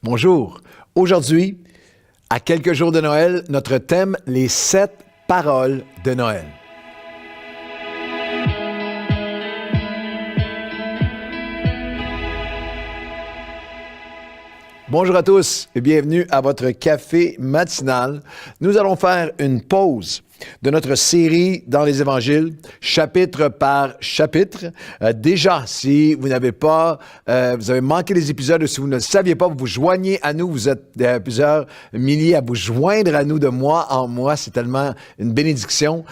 Bonjour. Aujourd'hui, à quelques jours de Noël, notre thème, les 7 paroles de Noël. Bonjour à tous et bienvenue à votre café matinal. Nous allons faire une pause de notre série dans les évangiles, chapitre par chapitre. Déjà, si vous n'avez pas, vous avez manqué les épisodes ou si vous ne le saviez pas, vous vous joignez à nous. Vous êtes plusieurs milliers à vous joindre à nous de mois en mois. C'est tellement une bénédiction.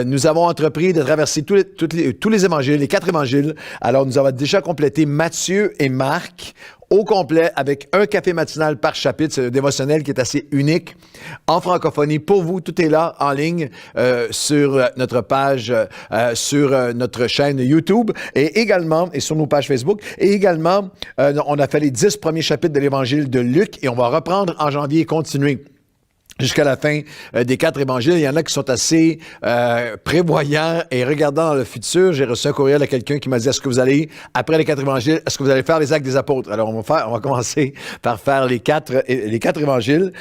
Nous avons entrepris de traverser tous les évangiles, les 4 évangiles. Alors, nous avons déjà complété Matthieu et Marc au complet avec un café matinal par chapitre. C'est un dévotionnel qui est assez unique en francophonie. Pour vous, tout est là en ligne sur notre page, sur notre chaîne YouTube et également, et sur nos pages Facebook. Et également, on a fait les 10 premiers chapitres de l'évangile de Luc et on va reprendre en janvier et continuer jusqu'à la fin des 4 évangiles. Il y en a qui sont assez prévoyants et regardant dans le futur. J'ai reçu un courriel à quelqu'un qui m'a dit, est-ce que vous allez, après les 4 évangiles, est-ce que vous allez faire les actes des apôtres? Alors, on va commencer par faire les 4 évangiles.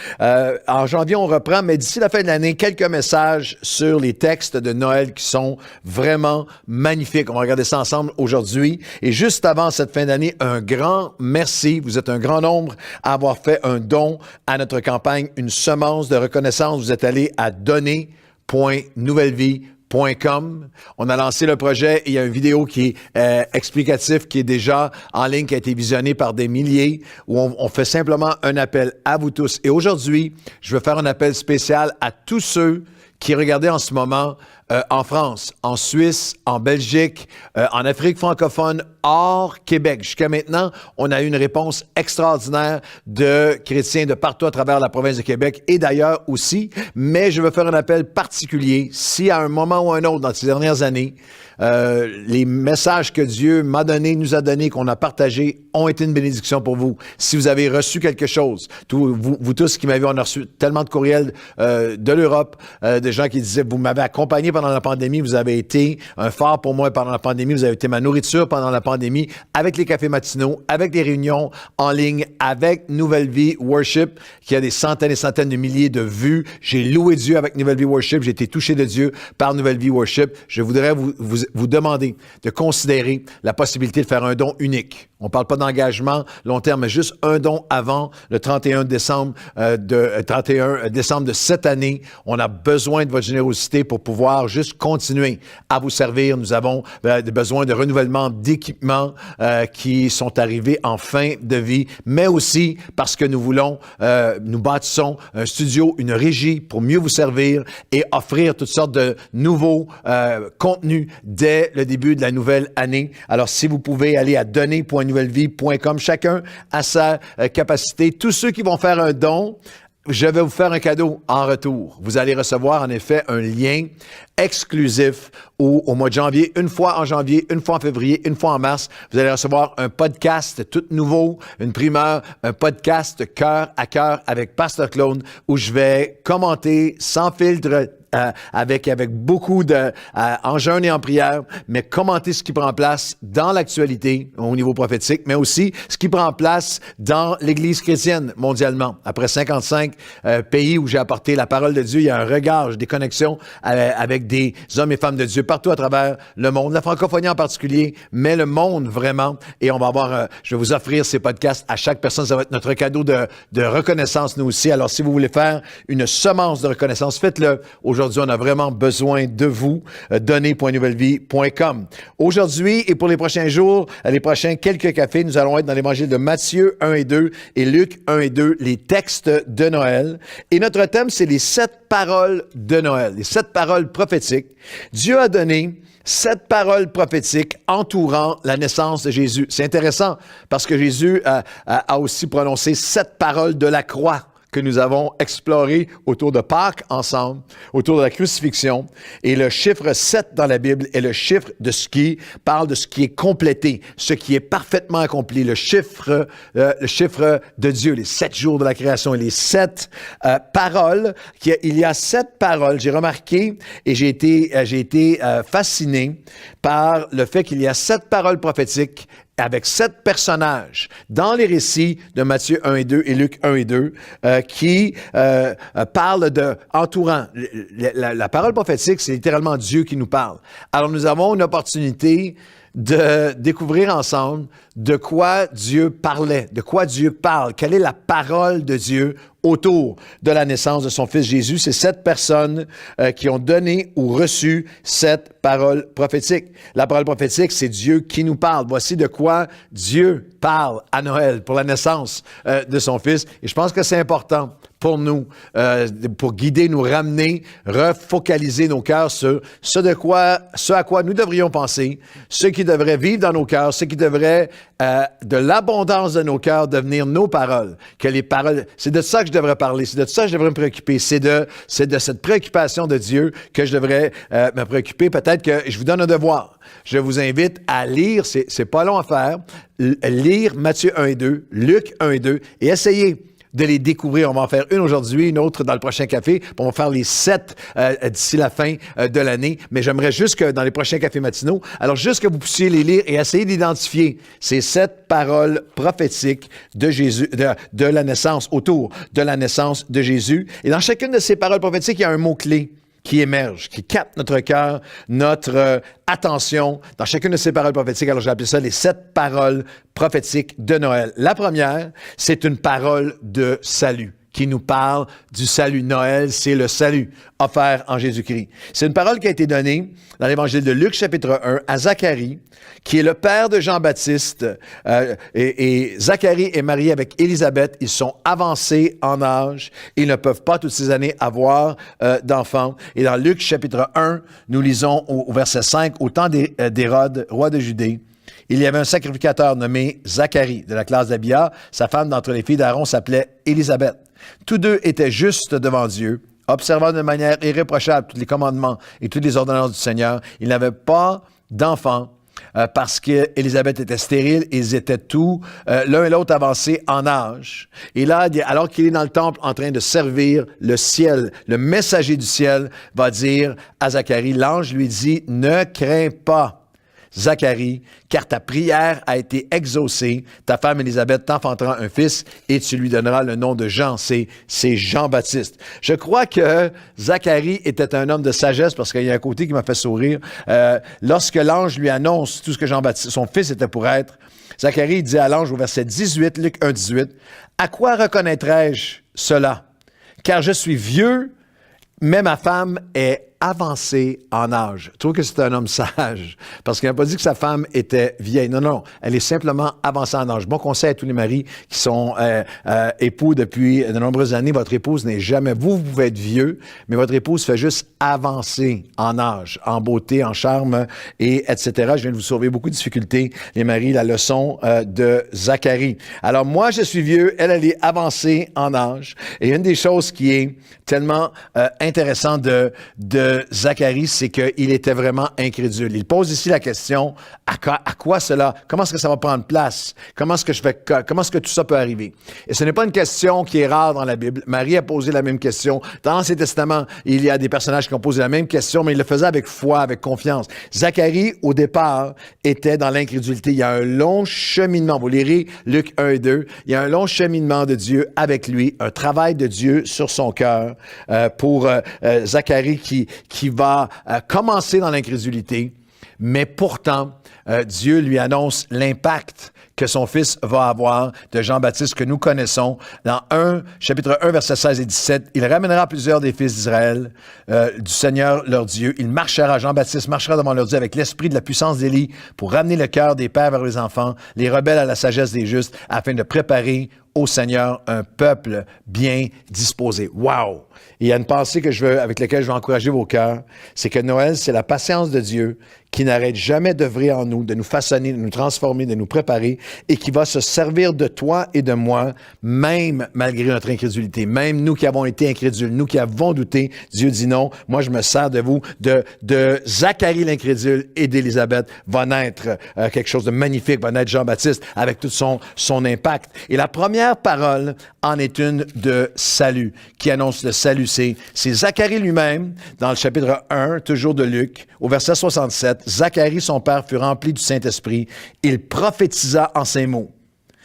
En janvier, on reprend, mais d'ici la fin de l'année, quelques messages sur les textes de Noël qui sont vraiment magnifiques. On va regarder ça ensemble aujourd'hui. Et juste avant cette fin d'année, un grand merci. Vous êtes un grand nombre à avoir fait un don à notre campagne, une semence de reconnaissance. Vous êtes allé à donner.nouvellevie.com. On a lancé le projet et il y a une vidéo qui est explicative, qui est déjà en ligne, qui a été visionnée par des milliers, où on fait simplement un appel à vous tous. Et aujourd'hui, je veux faire un appel spécial à tous ceux qui regardaient en ce moment en France, en Suisse, en Belgique, en Afrique francophone, hors Québec. Jusqu'à maintenant, on a eu une réponse extraordinaire de chrétiens de partout à travers la province de Québec et d'ailleurs aussi. Mais je veux faire un appel particulier. Si à un moment ou un autre dans ces dernières années, les messages que Dieu m'a donnés, nous a donnés, qu'on a partagés, ont été une bénédiction pour vous. Si vous avez reçu quelque chose, vous tous qui m'avez, on a reçu tellement de courriels de l'Europe, de gens qui disaient, vous m'avez accompagné pendant la pandémie, vous avez été un phare pour moi pendant la pandémie, vous avez été ma nourriture pendant la pandémie, avec les cafés matinaux, avec des réunions en ligne, avec Nouvelle Vie Worship, qui a des centaines et centaines de milliers de vues. J'ai loué Dieu avec Nouvelle Vie Worship, j'ai été touché de Dieu par Nouvelle Vie Worship. Je voudrais vous demander de considérer la possibilité de faire un don unique. On ne parle pas d'engagement long terme, mais juste un don avant le 31 décembre de cette année. On a besoin de votre générosité pour pouvoir juste continuer à vous servir. Nous avons besoin de renouvellement d'équipements qui sont arrivés en fin de vie, mais aussi parce que nous voulons, nous bâtissons un studio, une régie pour mieux vous servir et offrir toutes sortes de nouveaux contenus dès le début de la nouvelle année. Alors, si vous pouvez aller à donner.nouvellevie.com, chacun à sa capacité. Tous ceux qui vont faire un don, je vais vous faire un cadeau en retour. Vous allez recevoir en effet un lien exclusif au mois de janvier, une fois en janvier, une fois en février, une fois en mars. Vous allez recevoir un podcast tout nouveau, une primeur, un podcast cœur à cœur avec Pasteur Claude où je vais commenter sans filtre, avec beaucoup en jeûne et en prière, mais commenter ce qui prend place dans l'actualité au niveau prophétique, mais aussi ce qui prend place dans l'Église chrétienne mondialement. Après 55 pays où j'ai apporté la parole de Dieu, il y a un regard, des connexions avec des hommes et femmes de Dieu partout à travers le monde, la francophonie en particulier, mais le monde vraiment. Et on va avoir, je vais vous offrir ces podcasts à chaque personne. Ça va être notre cadeau de reconnaissance, nous aussi. Alors, si vous voulez faire une semence de reconnaissance, faites-le aujourd'hui. On a vraiment besoin de vous. Donner.nouvellevie.com. Aujourd'hui et pour les prochains jours, les prochains quelques cafés, nous allons être dans l'évangile de Matthieu 1 et 2 et Luc 1 et 2, les textes de Noël. Et notre thème, c'est les 7 paroles de Noël, les 7 paroles prophétiques. Dieu a donné 7 paroles prophétiques entourant la naissance de Jésus. C'est intéressant parce que Jésus a aussi prononcé 7 paroles de la croix que nous avons exploré autour de Pâques ensemble, autour de la crucifixion. Et le chiffre 7 dans la Bible est le chiffre de ce qui parle de ce qui est complété, ce qui est parfaitement accompli, le chiffre de Dieu, les 7 jours de la création et les 7 paroles. Il y a 7 paroles, j'ai remarqué et j'ai été fasciné par le fait qu'il y a 7 paroles prophétiques avec 7 personnages dans les récits de Matthieu 1 et 2 et Luc 1 et 2 qui parlent de entourant. La parole prophétique, c'est littéralement Dieu qui nous parle. Alors, nous avons une opportunité de découvrir ensemble de quoi Dieu parlait, de quoi Dieu parle, quelle est la parole de Dieu autour de la naissance de son Fils Jésus. C'est 7 personnes qui ont donné ou reçu cette parole prophétique. La parole prophétique, c'est Dieu qui nous parle. Voici de quoi Dieu parle à Noël pour la naissance de son Fils. Et je pense que c'est important pour nous, pour guider, nous ramener, refocaliser nos cœurs sur ce à quoi nous devrions penser, ce qui devrait vivre dans nos cœurs, ce qui devrait, de l'abondance de nos cœurs, devenir nos paroles. Que les paroles, c'est de ça que je devrais parler, c'est de ça que je devrais me préoccuper, c'est de cette préoccupation de Dieu que je devrais me préoccuper. Peut-être que je vous donne un devoir. Je vous invite à lire, c'est pas long à faire, lire Matthieu 1 et 2, Luc 1 et 2, et essayez de les découvrir. On va en faire une aujourd'hui, une autre dans le prochain café. Puis on va faire les 7 d'ici la fin de l'année. Mais j'aimerais juste que dans les prochains cafés matinaux, alors juste que vous puissiez les lire et essayer d'identifier ces 7 paroles prophétiques de Jésus, de la naissance, autour de la naissance de Jésus. Et dans chacune de ces paroles prophétiques, il y a un mot-clé qui émerge, qui capte notre cœur, notre attention dans chacune de ces paroles prophétiques. Alors, j'ai appelé ça les 7 paroles prophétiques de Noël. La première, c'est une parole de salut qui nous parle du salut. Noël, c'est le salut offert en Jésus-Christ. C'est une parole qui a été donnée dans l'Évangile de Luc, chapitre 1, à Zacharie, qui est le père de Jean-Baptiste. Et Zacharie est marié avec Élisabeth. Ils sont avancés en âge. Ils ne peuvent pas toutes ces années avoir d'enfants. Et dans Luc, chapitre 1, nous lisons au verset 5, au temps d'Hérode, roi de Judée, il y avait un sacrificateur nommé Zacharie, de la classe d'Abia. Sa femme d'entre les filles d'Aaron s'appelait Élisabeth. Tous deux étaient justes devant Dieu, observant de manière irréprochable tous les commandements et toutes les ordonnances du Seigneur. Ils n'avaient pas d'enfants parce qu'Élisabeth était stérile et ils étaient tous, l'un et l'autre, avancés en âge. Et là, alors qu'il est dans le temple en train de servir le ciel, le messager du ciel va dire à Zacharie, l'ange lui dit, « Ne crains pas, Zacharie, car ta prière a été exaucée. Ta femme Élisabeth t'enfantera un fils et tu lui donneras le nom de Jean. » C'est Jean-Baptiste. Je crois que Zacharie était un homme de sagesse parce qu'il y a un côté qui m'a fait sourire. Lorsque l'ange lui annonce tout ce que Jean-Baptiste, son fils était pour être, Zacharie dit à l'ange au verset 18, Luc 1, 18, « À quoi reconnaîtrai-je cela? Car je suis vieux, mais ma femme est avancée en âge. » Je trouve que c'est un homme sage, parce qu'il n'a pas dit que sa femme était vieille. Non, non, elle est simplement avancée en âge. Bon conseil à tous les maris qui sont époux depuis de nombreuses années. Votre épouse n'est jamais... Vous pouvez être vieux, mais votre épouse fait juste avancer en âge, en beauté, en charme, et etc. Je viens de vous sauver beaucoup de difficultés, les maris, la leçon de Zacharie. Alors, moi, je suis vieux, elle est avancée en âge. Et une des choses qui est tellement intéressante de Zacharie, c'est qu'il était vraiment incrédule. Il pose ici la question, à quoi cela? Comment est-ce que ça va prendre place? Comment est-ce que tout ça peut arriver? Et ce n'est pas une question qui est rare dans la Bible. Marie a posé la même question. Dans l'Ancien Testament, il y a des personnages qui ont posé la même question, mais il le faisait avec foi, avec confiance. Zacharie, au départ, était dans l'incrédulité. Il y a un long cheminement. Vous lirez Luc 1 et 2. Il y a un long cheminement de Dieu avec lui, un travail de Dieu sur son cœur pour Zacharie qui va commencer dans l'incrédulité, mais pourtant, Dieu lui annonce l'impact que son fils va avoir de Jean-Baptiste que nous connaissons. Dans chapitre 1, versets 16 et 17, « Il ramènera plusieurs des fils d'Israël du Seigneur leur Dieu. Il marchera, Jean-Baptiste marchera devant leur Dieu avec l'esprit de la puissance d'Élie pour ramener le cœur des pères vers les enfants, les rebelles à la sagesse des justes, afin de préparer au Seigneur un peuple bien disposé. » Wow! Il y a une pensée avec laquelle je veux encourager vos cœurs, c'est que Noël, c'est la patience de Dieu qui n'arrête jamais d'œuvrer en nous, de nous façonner, de nous transformer, de nous préparer, et qui va se servir de toi et de moi, même malgré notre incrédulité. Même nous qui avons été incrédules, nous qui avons douté, Dieu dit non. Moi, je me sers de vous, de Zacharie l'incrédule et d'Élisabeth va naître quelque chose de magnifique, va naître Jean-Baptiste avec tout son impact. Et la première parole en est une de salut, qui annonce le salut. C'est Zacharie lui-même, dans le chapitre 1, toujours de Luc, au verset 67, Zacharie, son père, fut rempli du Saint-Esprit. Il prophétisa en ces mots.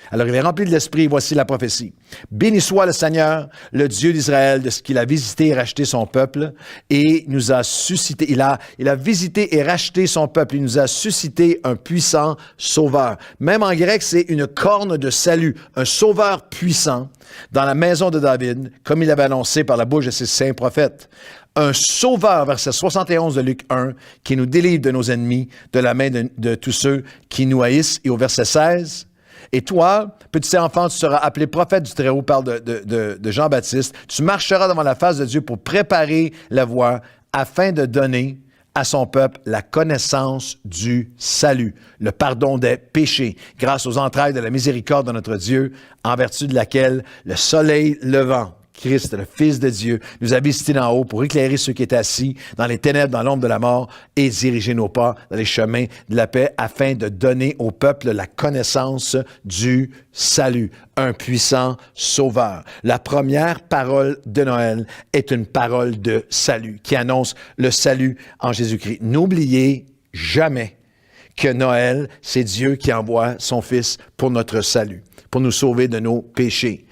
Alors, il est rempli de l'Esprit, et voici la prophétie. Béni soit le Seigneur, le Dieu d'Israël, de ce qu'il a visité et racheté son peuple, et nous a suscité, il a visité et racheté son peuple, il nous a suscité un puissant sauveur. Même en grec, c'est une corne de salut, un sauveur puissant dans la maison de David, comme il avait annoncé par la bouche de ses saints prophètes. Un sauveur, verset 71 de Luc 1, qui nous délivre de nos ennemis, de la main de tous ceux qui nous haïssent. Et au verset 16, et toi, petit enfant, tu seras appelé prophète du Très-Haut, parle de Jean-Baptiste. Tu marcheras devant la face de Dieu pour préparer la voie afin de donner à son peuple la connaissance du salut, le pardon des péchés, grâce aux entrailles de la miséricorde de notre Dieu, en vertu de laquelle le soleil levant, Christ, le Fils de Dieu, nous a visités d'en haut pour éclairer ceux qui étaient assis dans les ténèbres, dans l'ombre de la mort, et diriger nos pas dans les chemins de la paix, afin de donner au peuple la connaissance du salut, un puissant sauveur. La première parole de Noël est une parole de salut, qui annonce le salut en Jésus-Christ. N'oubliez jamais que Noël, c'est Dieu qui envoie son Fils pour notre salut, pour nous sauver de nos péchés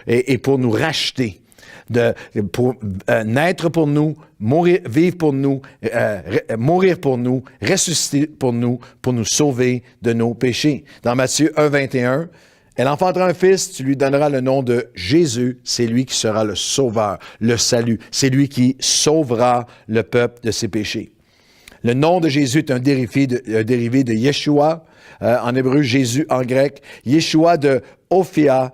et pour nous racheter, pour naître pour nous, vivre pour nous, mourir pour nous, ressusciter pour nous sauver de nos péchés. Dans Matthieu 1, 21, elle enfantera un fils, tu lui donneras le nom de Jésus, c'est lui qui sera le sauveur, le salut, c'est lui qui sauvera le peuple de ses péchés. Le nom de Jésus est un dérivé de Yeshua, en hébreu, Jésus en grec. Yeshua de Ophia,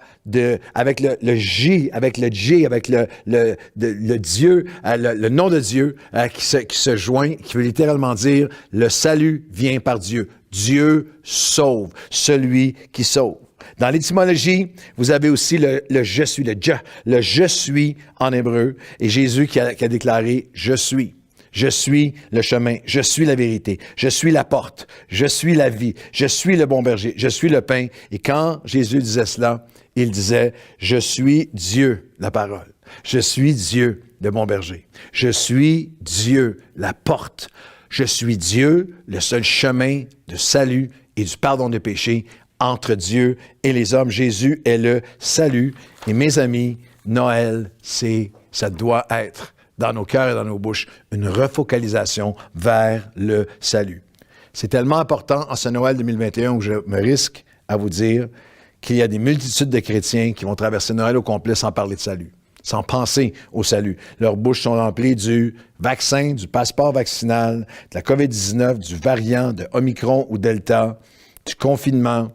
avec le J, avec le J, avec le Dieu, le nom de Dieu qui se joint, qui veut littéralement dire le salut vient par Dieu. Dieu sauve, celui qui sauve. Dans l'étymologie, vous avez aussi le je suis, le je suis en hébreu, et Jésus qui a déclaré je suis. Je suis le chemin, je suis la vérité, je suis la porte, je suis la vie, je suis le bon berger, je suis le pain. Et quand Jésus disait cela, il disait, je suis Dieu, la parole. Je suis Dieu, le bon berger. Je suis Dieu, la porte. Je suis Dieu, le seul chemin de salut et du pardon des péchés entre Dieu et les hommes. Jésus est le salut. Et mes amis, Noël, ça doit être dans nos cœurs et dans nos bouches, une refocalisation vers le salut. C'est tellement important en ce Noël 2021 où je me risque à vous dire qu'il y a des multitudes de chrétiens qui vont traverser Noël au complet sans parler de salut, sans penser au salut. Leurs bouches sont remplies du vaccin, du passeport vaccinal, de la COVID-19, du variant de Omicron ou Delta, du confinement,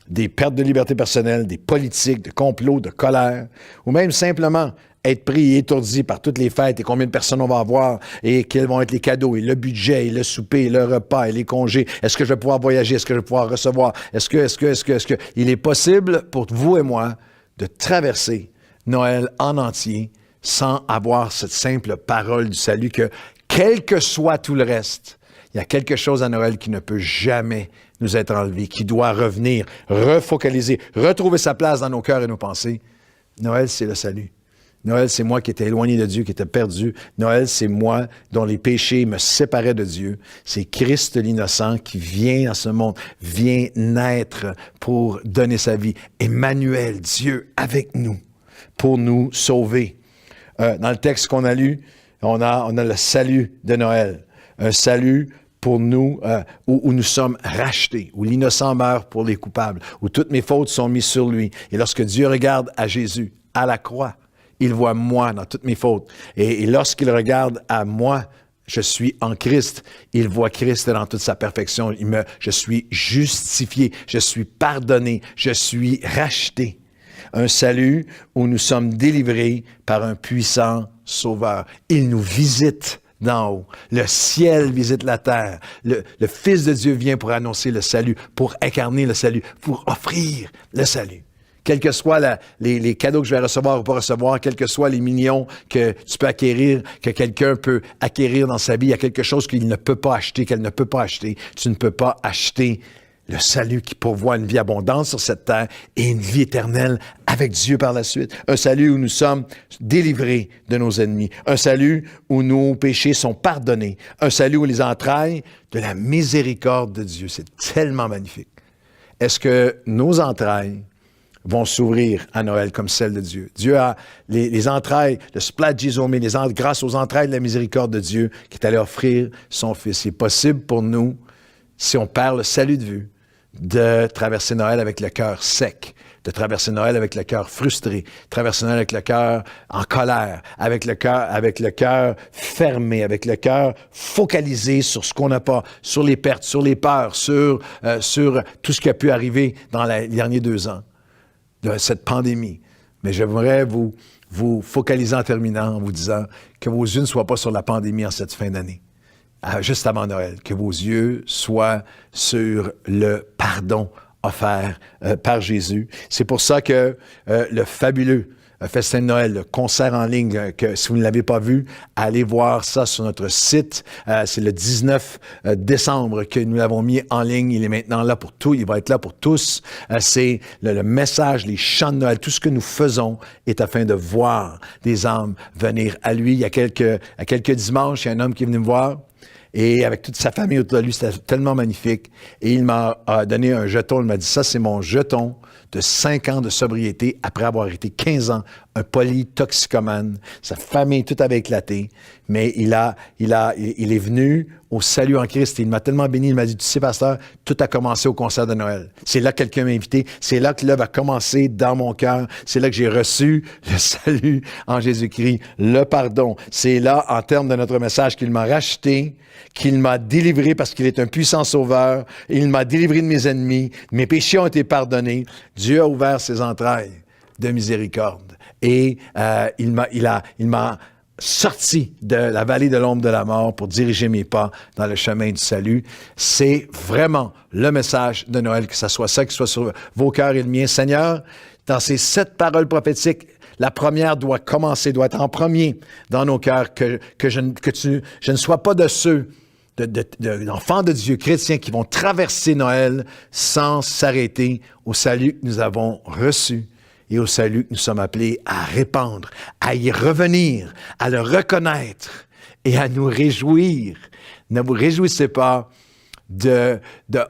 des pertes de liberté personnelle, des politiques, de complots, de colère, ou même simplement être pris et étourdi par toutes les fêtes et combien de personnes on va avoir et quels vont être les cadeaux et le budget et le souper et le repas et les congés. Est-ce que je vais pouvoir voyager? Est-ce que je vais pouvoir recevoir? Est-ce que il est possible pour vous et moi de traverser Noël en entier sans avoir cette simple parole du salut que, quel que soit tout le reste, il y a quelque chose à Noël qui ne peut jamais nous être enlevé, qui doit revenir, refocaliser, retrouver sa place dans nos cœurs et nos pensées. Noël, c'est le salut. Noël, c'est moi qui étais éloigné de Dieu, qui étais perdu. Noël, c'est moi dont les péchés me séparaient de Dieu. C'est Christ l'innocent qui vient dans ce monde, vient naître pour donner sa vie. Emmanuel, Dieu avec nous, pour nous sauver. Dans le texte qu'on a lu, on a le salut de Noël. Un salut pour nous, où nous sommes rachetés, où l'innocent meurt pour les coupables, où toutes mes fautes sont mises sur lui. Et lorsque Dieu regarde à Jésus, à la croix, il voit moi dans toutes mes fautes. Et lorsqu'il regarde à moi, je suis en Christ. Il voit Christ dans toute sa perfection. Je suis justifié, je suis pardonné, je suis racheté. Un salut où nous sommes délivrés par un puissant Sauveur. Il nous visite d'en haut. Le ciel visite la terre. Le Fils de Dieu vient pour annoncer le salut, pour incarner le salut, pour offrir le salut. Quels que soient les cadeaux que je vais recevoir ou pas recevoir, quels que soient les millions que tu peux acquérir, que quelqu'un peut acquérir dans sa vie, il y a quelque chose qu'il ne peut pas acheter, qu'elle ne peut pas acheter. Tu ne peux pas acheter le salut qui pourvoit une vie abondante sur cette terre et une vie éternelle avec Dieu par la suite. Un salut où nous sommes délivrés de nos ennemis. Un salut où nos péchés sont pardonnés. Un salut où les entrailles de la miséricorde de Dieu. C'est tellement magnifique. Est-ce que nos entrailles vont s'ouvrir à Noël comme celle de Dieu? Dieu a les entrailles, le splagizomé, grâce aux entrailles de la miséricorde de Dieu qui est allé offrir son Fils. C'est possible pour nous, si on perd le salut de vue, de traverser Noël avec le cœur sec, de traverser Noël avec le cœur frustré, traverser Noël avec le cœur en colère, avec le cœur fermé, avec le cœur focalisé sur ce qu'on n'a pas, sur les pertes, sur les peurs, sur tout ce qui a pu arriver dans les derniers 2 ans de cette pandémie. Mais j'aimerais vous focaliser en terminant en vous disant que vos yeux ne soient pas sur la pandémie en cette fin d'année, juste avant Noël, que vos yeux soient sur le pardon offert par Jésus. C'est pour ça que le fabuleux Festin de Noël, le concert en ligne, que si vous ne l'avez pas vu, allez voir ça sur notre site. C'est le 19 décembre que nous l'avons mis en ligne. Il est maintenant là pour tout. Il va être là pour tous. C'est le message, les chants de Noël, tout ce que nous faisons est afin de voir des âmes venir à lui. Il y a quelques dimanches, il y a un homme qui est venu me voir. Et avec toute sa famille autour de lui, c'était tellement magnifique. Et il m'a donné un jeton. Il m'a dit, ça, c'est mon jeton de 5 ans de sobriété après avoir été 15 ans, un polytoxicomane. Sa famille, tout avait éclaté. Mais il est venu au salut en Christ. Et il m'a tellement béni. Il m'a dit, tu sais, pasteur, tout a commencé au concert de Noël. C'est là que quelqu'un m'a invité. C'est là que l'œuvre a commencé dans mon cœur. C'est là que j'ai reçu le salut en Jésus-Christ, le pardon. C'est là, en termes de notre message, qu'il m'a racheté, qu'il m'a délivré parce qu'il est un puissant sauveur. Il m'a délivré de mes ennemis. Mes péchés ont été pardonnés. Dieu a ouvert ses entrailles de miséricorde. Et il m'a sorti de la vallée de l'ombre de la mort pour diriger mes pas dans le chemin du salut. C'est vraiment le message de Noël, que ce soit ça qui soit sur vos cœurs et le mien. Seigneur, dans ces 7 paroles prophétiques, la première doit être en premier dans nos cœurs, que je ne sois pas de ceux d'enfants de Dieu chrétiens qui vont traverser Noël sans s'arrêter au salut que nous avons reçu et au salut que nous sommes appelés à répandre, à y revenir, à le reconnaître et à nous réjouir. Ne vous réjouissez pas de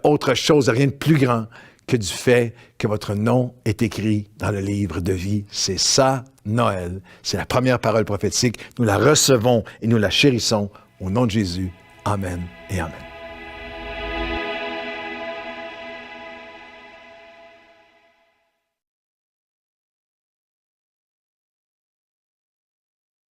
autre chose, de rien de plus grand que du fait que votre nom est écrit dans le livre de vie. C'est ça, Noël. C'est la première parole prophétique. Nous la recevons et nous la chérissons. Au nom de Jésus. Amen et amen.